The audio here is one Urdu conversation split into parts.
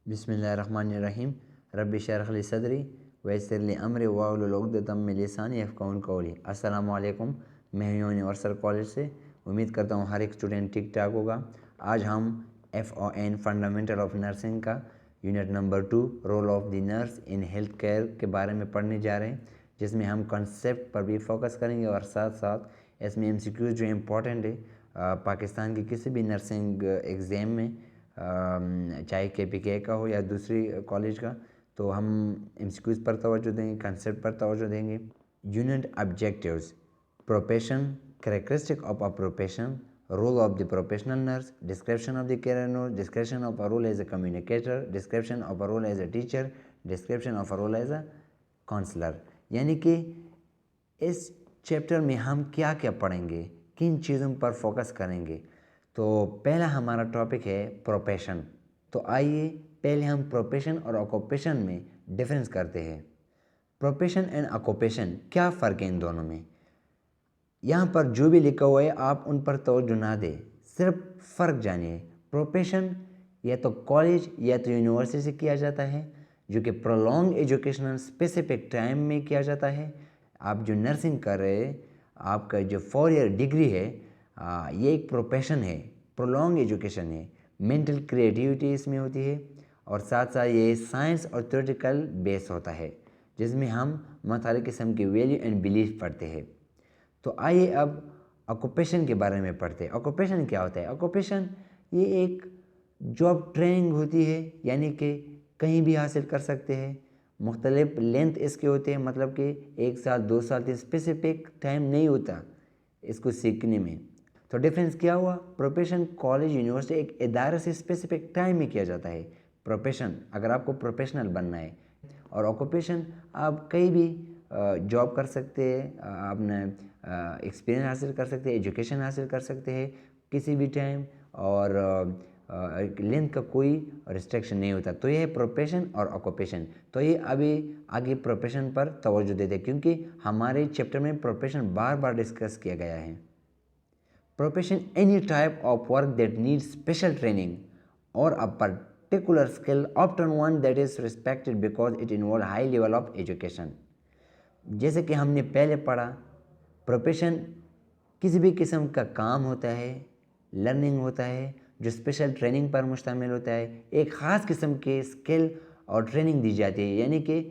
بسم اللہ الرحمن الرحیم رب اشرح لی صدری ویسر لی امری واحلل عقدۃ من لسانی یفقہوا قولی۔ السلام علیکم، میں یونیورسل کالج سے امید کرتا ہوں ہر ایک اسٹوڈنٹ ٹھیک ٹھاک ہوگا۔ آج ہم FON فنڈامنٹل آف نرسنگ کا unit number 2 role of the nurse in health care کے بارے میں پڑھنے جا رہے ہیں، جس میں ہم کنسیپٹ پر بھی فوکس کریں گے اور ساتھ ساتھ اس میں MCQs جو امپورٹنٹ ہے پاکستان کی کسی بھی نرسنگ ایگزام میں، چاہے KPK کا ہو یا دوسری کالج کا، تو ہم MCQs پر توجہ دیں گے، کنسیپٹ پر توجہ دیں گے۔ Unit objectives: profession, characteristic of a profession, role of the professional nurse, description of the care nurse, description of a role as a communicator, description of a role as a teacher, description of a role as a counsellor. یعنی کہ اس چیپٹر میں ہم کیا کیا پڑھیں گے، کن چیزوں پر فوکس کریں گے۔ تو پہلا ہمارا ٹاپک ہے پروفیشن۔ تو آئیے پہلے ہم پروفیشن اور آکوپیشن میں ڈفرینس کرتے ہیں۔ پروفیشن اینڈ آکوپیشن، کیا فرق ہے ان دونوں میں؟ یہاں پر جو بھی لکھا ہوا ہے آپ ان پر توجہ نہ دیں، صرف فرق جانیے۔ پروفیشن یا تو کالج یا تو یونیورسٹی سے کیا جاتا ہے، جو کہ پرولونگ ایجوکیشنل اسپیسیفک ٹائم میں کیا جاتا ہے۔ آپ جو نرسنگ کر رہے ہیں، آپ کا جو 4 ایئر ڈگری ہے، یہ ایک پروفیشن ہے، پرولونگ ایجوکیشن ہے، مینٹل کریٹیوٹی اس میں ہوتی ہے، اور ساتھ ساتھ یہ سائنس اور تھیوریٹیکل بیس ہوتا ہے، جس میں ہم مختلف قسم کے ویلیو اینڈ بیلیف پڑھتے ہیں۔ تو آئیے اب آکوپیشن کے بارے میں پڑھتے ہیں۔ آکوپیشن کیا ہوتا ہے؟ آکوپیشن یہ ایک جاب ٹریننگ ہوتی ہے، یعنی کہ کہیں بھی حاصل کر سکتے ہیں، مختلف لینتھ اس کے ہوتے ہیں، مطلب کہ 1 سال 2 سال تک اسپیسیفک ٹائم نہیں ہوتا اس کو سیکھنے میں۔ تو ڈیفرنس کیا ہوا؟ پروفیشن کالج یونیورسٹی ایک ادارے سے اسپیسیفک ٹائم میں کیا جاتا ہے پروفیشن، اگر آپ کو پروفیشنل بننا ہے، اور آکوپیشن آپ کہیں بھی جاب کر سکتے ہیں، اپنا ایکسپیرینس حاصل کر سکتے ہیں، ایجوکیشن حاصل کر سکتے ہیں کسی بھی ٹائم، اور لینتھ کا کوئی ریسٹرکشن نہیں ہوتا۔ تو یہ ہے پروفیشن اور آکوپیشن۔ تو یہ ابھی آگے پروفیشن پر توجہ دیتے ہیں، کیونکہ ہمارے چیپٹر میں پروفیشن بار بار ڈسکس کیا گیا ہے۔ Profession: any type of work that needs special training or a particular skill, often one that is respected because it involves high level of education۔ جیسے کہ ہم نے پہلے پڑھا، پروفیشن کسی بھی قسم کا کام ہوتا ہے، لرننگ ہوتا ہے، جو اسپیشل ٹریننگ پر مشتمل ہوتا ہے، ایک خاص قسم کے اسکل اور ٹریننگ دی جاتی ہے۔ یعنی کہ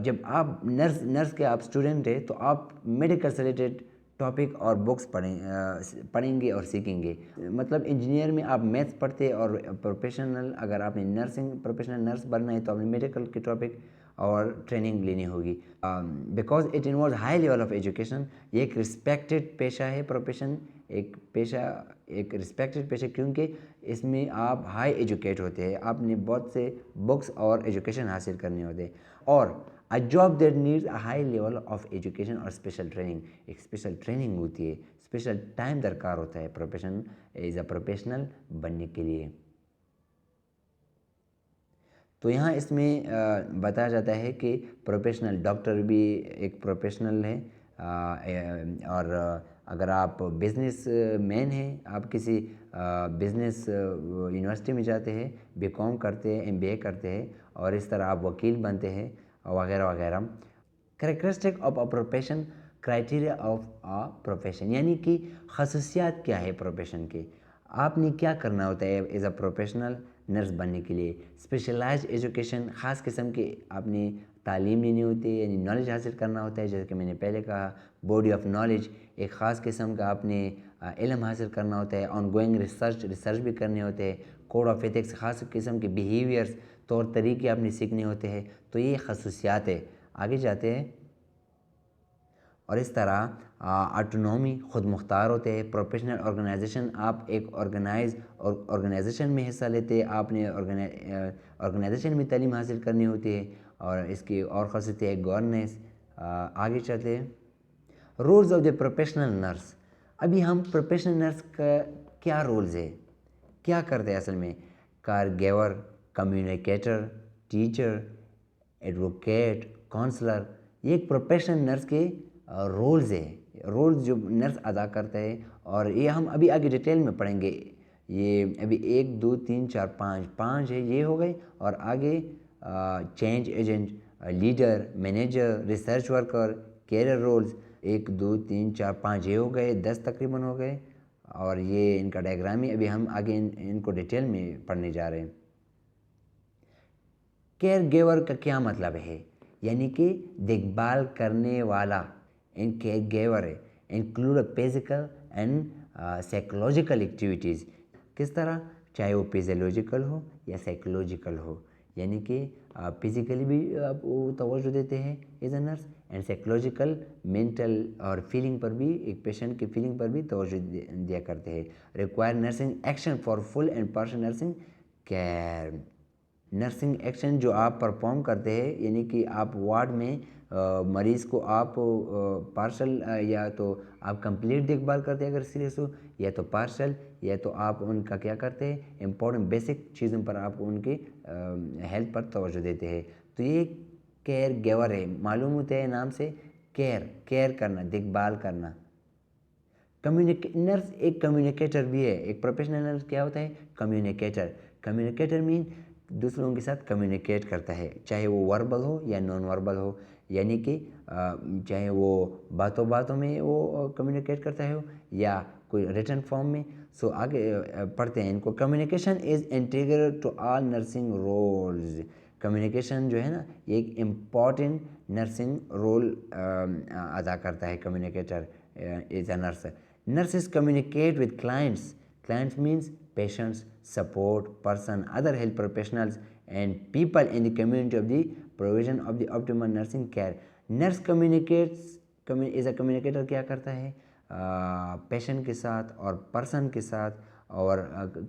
جب آپ نرس کے آپ اسٹوڈنٹ ہیں تو آپ میڈیکل سے ریلیٹڈ ٹاپک اور بکس پڑھیں گے اور سیکھیں گے۔ مطلب انجینئر میں آپ میتھس پڑھتے، اور پروفیشنل اگر آپ نے پروفیشنل نرس بننا ہے تو آپ نے میڈیکل کے ٹاپک اور ٹریننگ لینی ہوگی۔ Because it involves high level of education, یہ ایک رسپیکٹڈ پیشہ ہے۔ پروفیشن ایک رسپیکٹڈ پیشہ، کیونکہ اس میں آپ ہائی ایجوکیٹ ہوتے ہیں، آپ نے بہت سے بکس اور ایجوکیشن حاصل کرنے ہوتے ہیں۔ اور a job that needs a high level of education اور اسپیشل ٹریننگ، ایک اسپیشل ٹریننگ ہوتی ہے، اسپیشل ٹائم درکار ہوتا ہے پروفیشن ایز اے پروفیشنل بننے کے لیے۔ تو یہاں اس میں بتایا جاتا ہے کہ پروفیشنل ڈاکٹر بھی ایک پروفیشنل ہے، اور اگر آپ بزنس مین ہیں، آپ کسی بزنس یونیورسٹی میں جاتے ہیں، BCom کرتے ہیں، MBA کرتے ہیں، اور اس طرح آپ وکیل بنتے ہیں وغیرہ وغیرہ۔ Characteristic of a profession, criteria of a profession, یعنی کہ خصوصیات کیا ہے پروفیشن کے، آپ نے کیا کرنا ہوتا ہے ایز اے پروفیشنل نرس بننے کے لیے۔ اسپیشلائزڈ ایجوکیشن، خاص قسم کی آپ نے تعلیم لینی ہوتی ہے، یعنی نالج حاصل کرنا ہوتا ہے، جیسے کہ میں نے پہلے کہا باڈی آف نالج، ایک خاص قسم کا آپ نے علم حاصل کرنا ہوتا ہے۔ آن گوئنگ ریسرچ بھی کرنے ہوتے ہیں۔ کوڈ آف ایتھکس، خاص قسم کے بیہیویئرس، طور طریقے آپ نے سیکھنے ہوتے ہیں۔ تو یہ خصوصیات ہے۔ آگے جاتے ہیں، اور اس طرح آٹونومی، خود مختار ہوتے ہیں۔ پروفیشنل آرگنائزیشن، آپ ایک آرگنائزیشن میں حصہ لیتے ہیں، آپ نے آرگنائزیشن میں تعلیم حاصل کرنی ہوتی ہے، اور اس کی اور خاصیت ہے گورننس۔ آگے چلتے ہیں، roles of the professional nurse. ابھی ہم پروفیشنل نرس کا کیا رولز ہے، کیا کرتے ہیں اصل میں؟ Care giver, communicator, teacher, advocate, counsellor, یہ ایک پروفیشنل نرس کے رولز ہیں، رولز جو نرس ادا کرتا ہے، اور یہ ہم ابھی آگے ڈیٹیل میں پڑھیں گے۔ یہ ابھی 1 2 3 4 5 5 ہے، یہ ہو گئے، اور آگے change agent, leader, manager, research worker, career roles, 1 2 3 4 5 یہ ہو گئے، 10 تقریباً ہو گئے، اور یہ ان کا ڈائیگرام ہے۔ ابھی ہم آگے ان کو ڈیٹیل میں پڑھنے جا رہے ہیں۔ کیئر گیور کا کیا مطلب ہے؟ یعنی کہ دیکھ بھال کرنے والا، ان کیئر گیور ہے include physical and psychological activities. کس طرح؟ چاہے وہ فیزیولوجیکل ہو یا سائیکولوجیکل ہو، یعنی کہ فزیکلی بھی آپ وہ توجہ دیتے ہیں as a nurse, and psychological mental اور فیلنگ پر بھی، ایک پیشنٹ کی فیلنگ پر بھی توجہ دیا کرتے ہیں۔ Require nursing action for full and partial nursing care. Nursing action جو آپ پرفارم کرتے ہیں، یعنی کہ آپ وارڈ میں مریض کو آپ پارشل یا تو آپ کمپلیٹ دیکھ بھال کرتے ہیں اگر سیریس ہو، یا تو پارشل، یا تو آپ ان کا کیا کرتے ہیں، امپورٹنٹ بیسک چیزوں پر آپ ان کی ہیلتھ پر توجہ دیتے ہیں۔ تو یہ کیئر گیور ہے، معلوم ہوتا ہے نام سے، کیئر کرنا، دیکھ بھال کرنا۔ نرس ایک کمیونیکیٹر بھی ہے۔ ایک پروفیشنل نرس کیا ہوتا ہے؟ کمیونیکیٹر۔ کمیونیکیٹر مین دوسروں کے ساتھ کمیونیکیٹ کرتا ہے، چاہے وہ وربل ہو یا نان وربل ہو، یعنی کہ چاہے وہ باتوں باتوں میں وہ کمیونیکیٹ کرتا ہے یا کوئی ریٹن فارم میں۔ سو آگے پڑھتے ہیں ان کو۔ Communication is integral to all nursing roles. Communication جو ہے نا، یہ ایک امپورٹنٹ نرسنگ رول ادا کرتا ہے communicator is a nurse. Nurses communicate with clients. Clients means patients, support person, other health professionals, and people in the community of the provision of the optimal nursing care. Nurse is a communicator. کیا کرتا ہے؟ پیشنٹ کے ساتھ اور پرسن کے ساتھ اور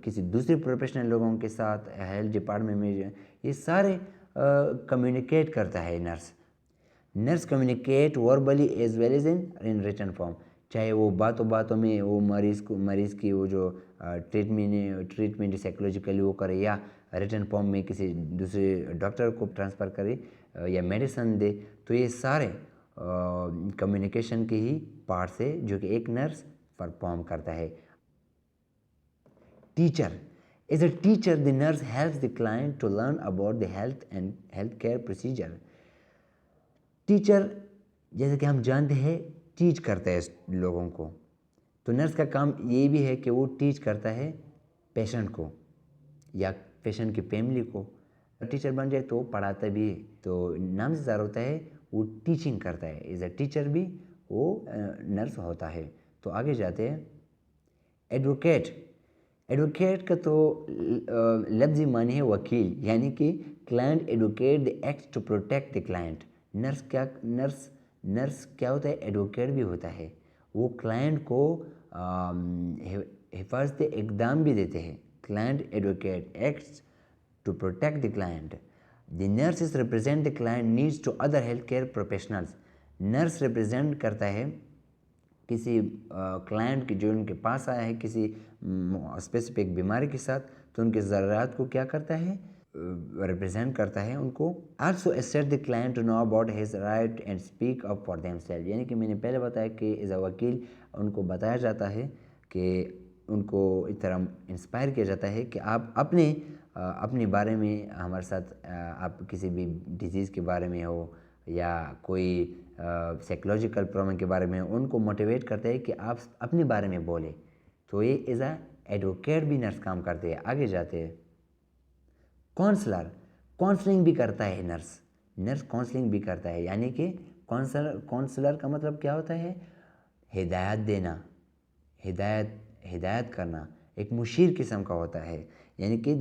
کسی دوسرے پروفیشنل لوگوں کے ساتھ، ہیلتھ ڈپارٹمنٹ میں یہ سارے کمیونیکیٹ کرتا ہے nurse. Nurse communicate verbally as well as in written form, چاہے وہ باتوں باتوں میں وہ مریض کی وہ جو ٹریٹمنٹ سائیکولوجیکلی وہ کرے، یا ریٹن فارم میں کسی دوسرے ڈاکٹر کو ٹرانسفر کرے یا میڈیسن دے۔ تو یہ سارے کمیونیکیشن کے ہی پارٹس ہے جو کہ ایک نرس پرفارم کرتا ہے۔ Teacher as a teacher the nurse helps the client to learn about the health and health care procedure. Teacher جیسے کہ ہم جانتے ہیں ٹیچ کرتا ہے لوگوں کو، تو نرس کا کام یہ بھی ہے کہ وہ ٹیچ کرتا ہے پیشنٹ کو یا پیشنٹ کی فیملی کو۔ ٹیچر بن جائے تو وہ پڑھاتا بھی ہے، تو نام سے ظاہر ہوتا ہے وہ ٹیچنگ کرتا ہے، ایز اے ٹیچر بھی وہ نرس ہوتا ہے۔ تو آگے جاتے ہیں۔ ایڈوکیٹ کا تو لفظی معنی ہے وکیل، یعنی کہ client advocate the act to protect the client. Nurse کیا ہوتا ہے؟ ایڈوکیٹ بھی ہوتا ہے، وہ کلائنٹ کو حفاظت اقدام بھی دیتے ہیں۔ Client advocate acts to protect the client. The nurses represent the client needs to other health care professionals. Nurse represent کرتا ہے کسی کلائنٹ کی جو ان کے پاس آیا ہے کسی اسپیسیفک بیماری کے ساتھ، تو ان کے ضروریات کو کیا کرتا ہے؟ ریپرزینٹ کرتا ہے ان کو۔ Also assist the client to know about his right and speak up for them self, یعنی کہ میں نے پہلے بتایا کہ ایز اے وکیل ان کو بتایا جاتا ہے کہ ان کو اس طرح انسپائر کیا جاتا ہے کہ آپ اپنے بارے میں ہمارے ساتھ، آپ کسی بھی ڈیزیز کے بارے میں ہو یا کوئی سائیکولوجیکل پرابلم کے بارے میں، ان کو موٹیویٹ کرتا ہے کہ آپ اپنے بارے میں بولیں۔ تو یہ ایز اے ایڈوکیٹ بھی نرس کام کرتے ہیں۔ آگے جاتے ہیں۔ کونسلنگ بھی کرتا ہے نرس کونسلنگ بھی کرتا ہے، یعنی کہ کونسلر کا مطلب کیا ہوتا ہے؟ ہدایت دینا، ہدایت کرنا، ایک مشیر قسم کا ہوتا ہے، یعنی کہ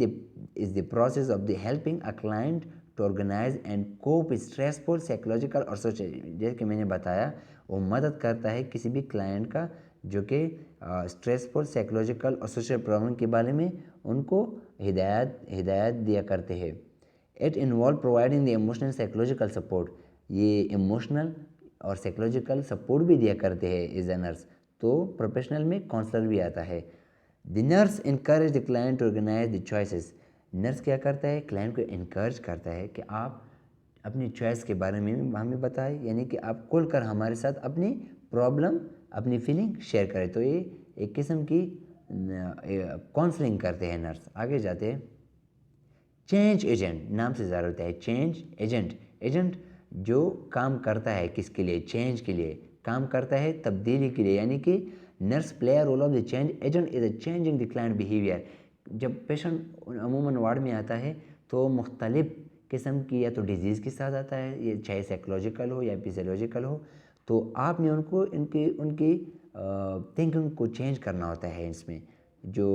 is the process of the helping a client to organize and cope stressful psychological اور سوشل۔ جیسے کہ میں نے بتایا وہ مدد کرتا ہے کسی بھی کلائنٹ کا جو کہ اسٹریسفل سائیکولوجیکل اور سوشل پرابلم کے بارے میں ان کو ہدایت دیا کرتے ہیں۔ It involve providing the emotional psychological support, یہ ایموشنل اور سائیکولوجیکل سپورٹ بھی دیا کرتے ہیں ایز اے نرس۔ تو پروفیشنل میں کونسلر بھی آتا ہے۔ The nurse encourage the client to organize the choices. Nurse کیا کرتا ہے؟ کلائنٹ کو انکریج کرتا ہے کہ آپ اپنی چوائس کے بارے میں ہمیں بتائیں، یعنی کہ آپ کھل کر ہمارے ساتھ اپنی پرابلم، اپنی فیلنگ شیئر کریں۔ تو یہ ایک قسم کی کاؤنسلنگ کرتے ہیں نرس. آگے جاتے ہیں. چینج ایجنٹ نام سے ظاہر ہوتا ہے. چینج ایجنٹ جو کام کرتا ہے کس کے لیے؟ چینج کے لیے کام کرتا ہے، تبدیلی کے لیے. یعنی کہ nurse play role of the change agent is a changing the client behaviour. جب پیشنٹ عموماً وارڈ میں آتا ہے تو مختلف قسم کی یا تو ڈیزیز کے ساتھ آتا ہے، یہ چاہے سائیکولوجیکل ہو یا فزیولوجیکل ہو، تو آپ نے ان کی تھنکنگ کو چینج کرنا ہوتا ہے. اس میں جو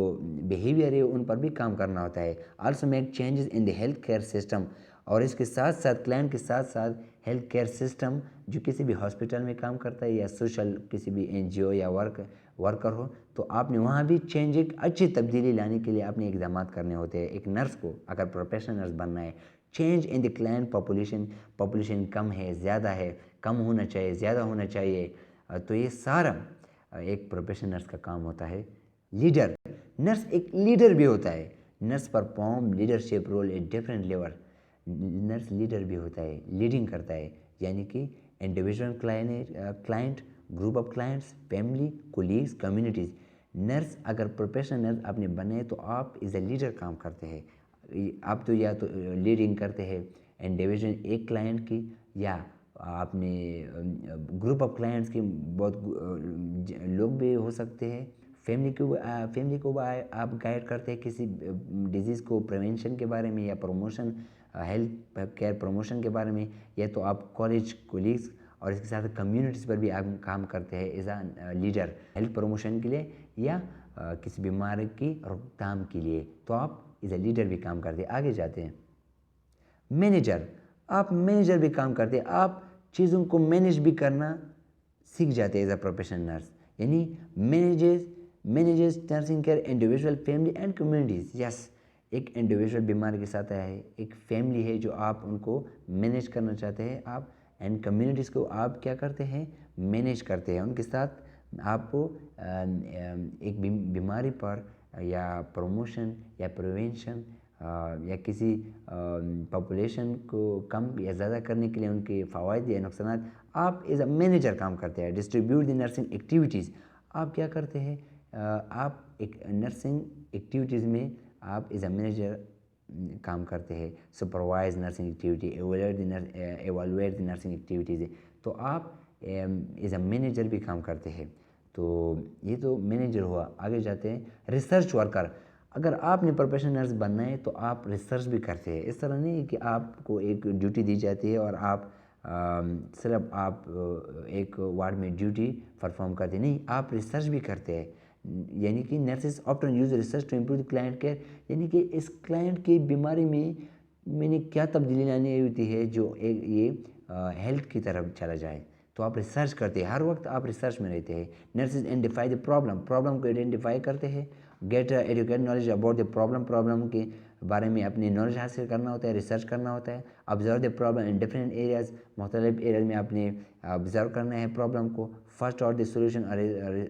بیہیویئر ہے ان پر بھی کام کرنا ہوتا ہے. Also make changes in the health care system. اور اس کے ساتھ ساتھ کلائنٹ کے ساتھ ساتھ ہیلتھ کیئر سسٹم جو کسی بھی ہاسپٹل میں کام کرتا ہے یا سوشل کسی بھی این جی او یا ورکر ہو، تو آپ نے وہاں بھی چینج ایک اچھی تبدیلی لانے کے لیے اپنے اقدامات کرنے ہوتے ہیں. ایک نرس کو اگر پروفیشنل نرس بننا ہے، change in the client population کم ہے، زیادہ ہے، کم ہونا چاہیے، زیادہ ہونا چاہیے، تو یہ سارا ایک پروفیشنل نرس کا کام ہوتا ہے. لیڈر نرس ایک لیڈر بھی ہوتا ہے. Nurse perform leadership role at different level. Nurse leader بھی ہوتا ہے، لیڈنگ کرتا ہے. یعنی کہ individual client, group of clients, family, colleagues, communities. Nurse اگر پروفیشنل نرس آپ نے بنے تو آپ ایز اے لیڈر کام کرتے ہیں. آپ تو یا تو لیڈنگ کرتے ہیں انڈیویژول ایک کلائنٹ کی، یا آپ نے گروپ آف کلائنٹس کی بہت لوگ بھی ہو سکتے ہیں. فیملی کو آپ گائیڈ کرتے ہیں کسی ڈیزیز کو پریونشن کے بارے میں یا پروموشن، ہیلتھ کیئر پروموشن کے بارے میں. یا تو آپ کالج کولیگس اور اس کے ساتھ کمیونٹیز پر بھی آپ کام کرتے ہیں as a leader, health promotion کے لیے یا کسی بیماری کی روک تھام کے لیے. تو آپ ایز اے لیڈر بھی کام کرتے ہیں. آگے جاتے ہیں. مینیجر آپ مینیجر بھی کام کرتے ہیں. آپ چیزوں کو مینیج بھی کرنا سیکھ جاتے ہیں ایز اے پروفیشنل نرس. یعنی manages nursing care individual family and communities. Yes, ایک انڈیویژول بیماری کے ساتھ آیا ہے، ایک فیملی ہے جو آپ ان کو مینیج کرنا چاہتے ہیں، آپ اینڈ کمیونٹیز کو آپ کیا کرتے ہیں؟ مینیج کرتے ہیں. ان کے ساتھ آپ کو ایک بیماری پر یا پروموشن یا پریونشن یا کسی پاپولیشن کو کم یا زیادہ کرنے کے لیے ان کے فوائد یا نقصانات آپ ایز اے مینیجر کام کرتے ہیں. Distribute the nursing activities. آپ کیا کرتے ہیں؟ آپ ایک نرسنگ ایکٹیویٹیز میں آپ ایز اے مینیجر کام کرتے ہیں. سپروائز نرسنگ ایکٹیویٹی، ایوالویٹ دی نرسنگ ایکٹیویٹیز. تو آپ ایز اے مینیجر بھی کام کرتے ہیں. تو یہ تو مینیجر ہوا. آگے جاتے ہیں. Research worker. اگر آپ نے پروفیشنل نرس بننا ہے تو آپ ریسرچ بھی کرتے ہیں. اس طرح نہیں کہ آپ کو ایک ڈیوٹی دی جاتی ہے اور آپ صرف آپ ایک وارڈ میں ڈیوٹی پرفارم کرتے ہیں. نہیں، آپ ریسرچ بھی کرتے ہیں. یعنی کہ nurses often use research to improve the client care. یعنی کہ اس کلائنٹ کی بیماری میں نے کیا تبدیلی لانی ہوتی ہے جو یہ ہیلتھ کی طرف چلا جائے. تو آپ ریسرچ کرتے ہیں، ہر وقت آپ ریسرچ میں رہتے ہیں. نرسز آئیڈینٹیفائی دی پرابلم کو آئیڈینٹیفائی کرتے ہیں. Get educate knowledge about the problem کے بارے میں اپنی نالج حاصل کرنا ہوتا ہے، ریسرچ کرنا ہوتا ہے. Observe the problem in different areas. مختلف ایریاز میں آپ نے آبزرو کرنا ہے پرابلم کو. First out the solution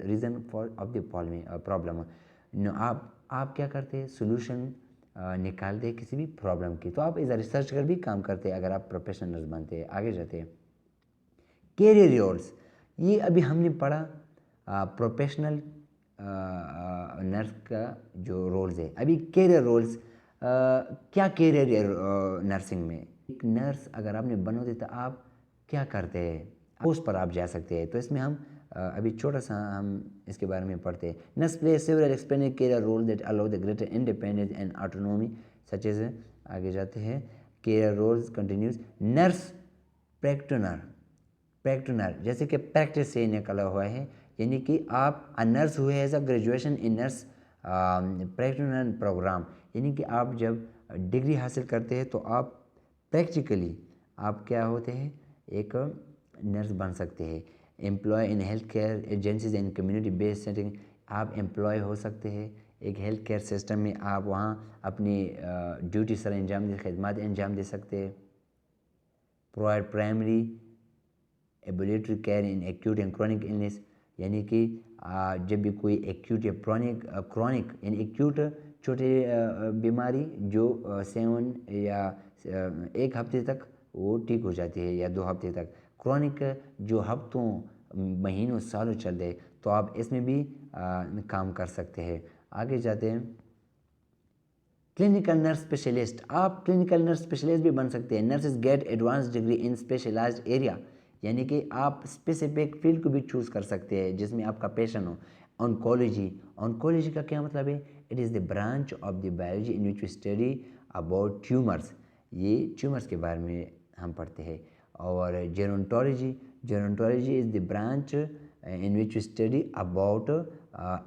reason of the problem. آپ کیا کرتے ہیں؟ سولوشن نکالتے ہیں کسی بھی پرابلم کی. تو آپ ایز اے ریسرچ کر بھی کام کرتے ہیں اگر آپ پروفیشنل نرس بنتے ہیں. آگے جاتے ہیں. Career roles. یہ ابھی ہم نے پڑھا پروفیشنل نرس کا جو رولز ہے. ابھی کیریئر رولز کیا کیریئر نرسنگ میں؟ ایک نرس اگر آپ نے بنو تو آپ کیا کرتے ہیں؟ پوسٹ پر آپ جا سکتے ہیں. تو اس میں ہم ابھی چھوٹا سا ہم اس کے بارے میں پڑھتے ہیں. Nurse play several expanded career role that allow the greater independence and autonomy such as. آگے جاتے ہیں. Career roles continues. Nurse practitioner جیسے کہ پریکٹس سے نکلا ہوا ہے. یعنی کہ آپ نرس ہوئے as a graduation in nurse practitioner program. یعنی کہ آپ جب ڈگری حاصل کرتے ہیں تو آپ پریکٹیکلی آپ کیا ہوتے ہیں؟ ایک نرس بن سکتے ہیں. Employee in health care agencies and community based setting. آپ امپلائی ہو سکتے ہیں ایک ہیلتھ کیئر سسٹم میں. آپ وہاں اپنی ڈیوٹی سر انجام دے، خدمات انجام دے سکتے ہیں. Provide primary ambulatory care in acute and chronic illness. یعنی کہ جب بھی کوئی ایکیوٹ یا کرونک یعنی ایکیوٹ چھوٹی بیماری جو 7 یا 1 ہفتے تک وہ ٹھیک ہو جاتی ہے یا 2 ہفتے تک. کرونک جو ہفتوں، مہینوں، سالوں چل رہے، تو آپ اس میں بھی کام کر سکتے ہیں. آگے جاتے ہیں. Clinical nurse specialist. آپ کلینکل نرس اسپیشلسٹ بھی بن سکتے ہیں. Nurses get advance degree in specialised area, یعنی کہ آپ اسپیسیفک فیلڈ کو بھی چوز کر سکتے ہیں جس میں آپ کا پیشن ہو. آنکولوجی. آنکولوجی کا کیا مطلب ہے؟ It is the branch of the biology in which we study about tumours. یہ ٹیومرس کے بارے میں ہم پڑھتے ہیں. اور gerontology. Gerontology is the branch in which we study about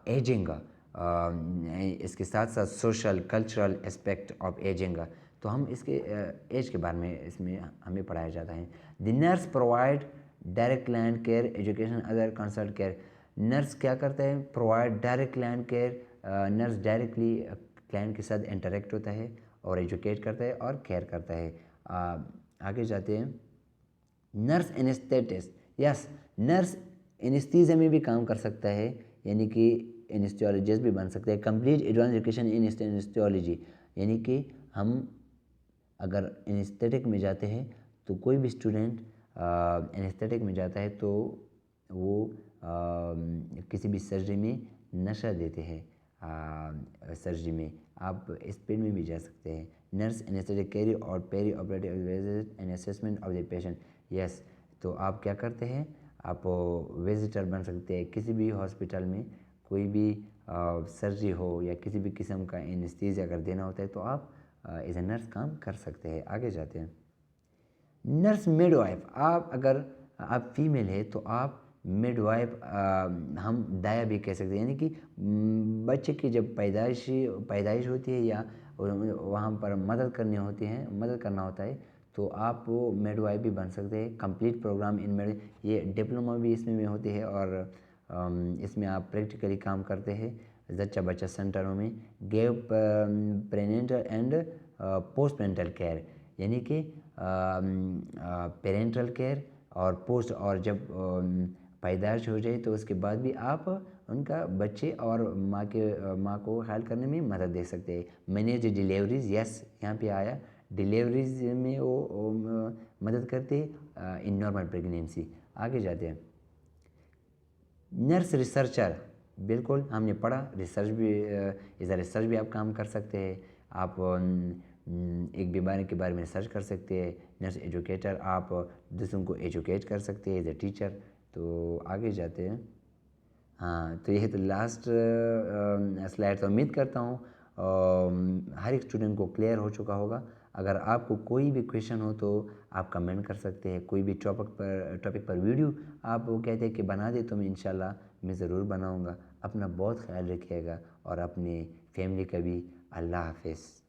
ageing. اس کے ساتھ ساتھ social cultural aspect of ageing. تو ہم اس کے ایج کے بارے میں اس میں ہمیں پڑھایا جاتا ہے. The nurse provide direct client care education other consult care. Nurse کیا کرتا ہے؟ Provide direct client care. Nurse directly client کے ساتھ انٹریکٹ ہوتا ہے اور ایجوکیٹ کرتا ہے اور کیئر کرتا ہے. آگے جاتے ہیں. نرس انیستھیٹسٹ. یس، نرس انیستھیزیا میں بھی کام کر سکتا ہے، یعنی کہ انیستھیولوجسٹ بھی بن سکتے ہیں. کمپلیٹ ایڈوانس ایجوکیشن ان انیستھیولوجی، یعنی کہ ہم اگر انیستھیٹک میں جاتے ہیں تو کوئی بھی اسٹوڈنٹ انیستھیٹک میں جاتا ہے تو وہ کسی بھی سرجری میں نشہ دیتے ہیں. سرجری میں آپ اس فیلڈ میں بھی جا سکتے ہیں. Nurse anaesthetic carry out perioperative visit and assessment of the patient. Yes, تو آپ کیا کرتے ہیں؟ آپ وزٹر بن سکتے ہیں کسی بھی ہاسپٹل میں. کوئی بھی سرجری ہو یا کسی بھی قسم کا انیستھیزیا اگر دینا ہوتا ہے تو آپ ایز اے نرس کام کر سکتے ہیں. آگے جاتے ہیں. Nurse made wife. اگر آپ فیمیل ہے تو آپ میڈ وائف ہم دایا بھی کہہ سکتے ہیں، یعنی کہ بچے کی جب پیدائش ہوتی ہے یا وہاں پر مدد کرنا ہوتا ہے تو آپ وہ میڈ وائف بھی بن سکتے ہیں. کمپلیٹ پروگرام ان یہ ڈپلوما بھی اس میں ہوتے ہیں اور اس میں آپ پریکٹیکلی کام کرتے ہیں زچہ بچہ سینٹروں میں. گیو پرینیٹل اینڈ پوسٹ پرینٹل کیئر، یعنی کہ پیرنٹل کیئر اور پوسٹ، اور جب پیدائش ہو جائے تو اس کے بعد بھی آپ ان کا بچے اور ماں کو خیال کرنے میں مدد دے سکتے ہیں. Manage deliveries. یس، یہاں پہ آیا ڈیلیوریز میں وہ مدد کرتے ان نارمل پریگنینسی. آگے جاتے ہیں. Nurse researcher. بالکل ہم نے پڑھا ریسرچ بھی آپ کام کر سکتے ہیں. آپ ایک بیماری کے بارے میں ریسرچ کر سکتے ہیں. نرس ایجوکیٹر، آپ دوسروں کو ایجوکیٹ کر سکتے ہیں ایز اے ٹیچر. تو آگے جاتے ہیں. ہاں، تو یہ تو لاسٹ سلائڈ. تو امید کرتا ہوں ہر ایک اسٹوڈنٹ کو کلیئر ہو چکا ہوگا. اگر آپ کو کوئی بھی کویشچن ہو تو آپ کمنٹ کر سکتے ہیں. کوئی بھی ٹاپک پر ویڈیو آپ وہ کہتے ہیں کہ بنا دے تو انشاءاللہ میں ضرور بناؤں گا. اپنا بہت خیال رکھیے گا اور اپنے فیملی کا بھی. اللہ حافظ.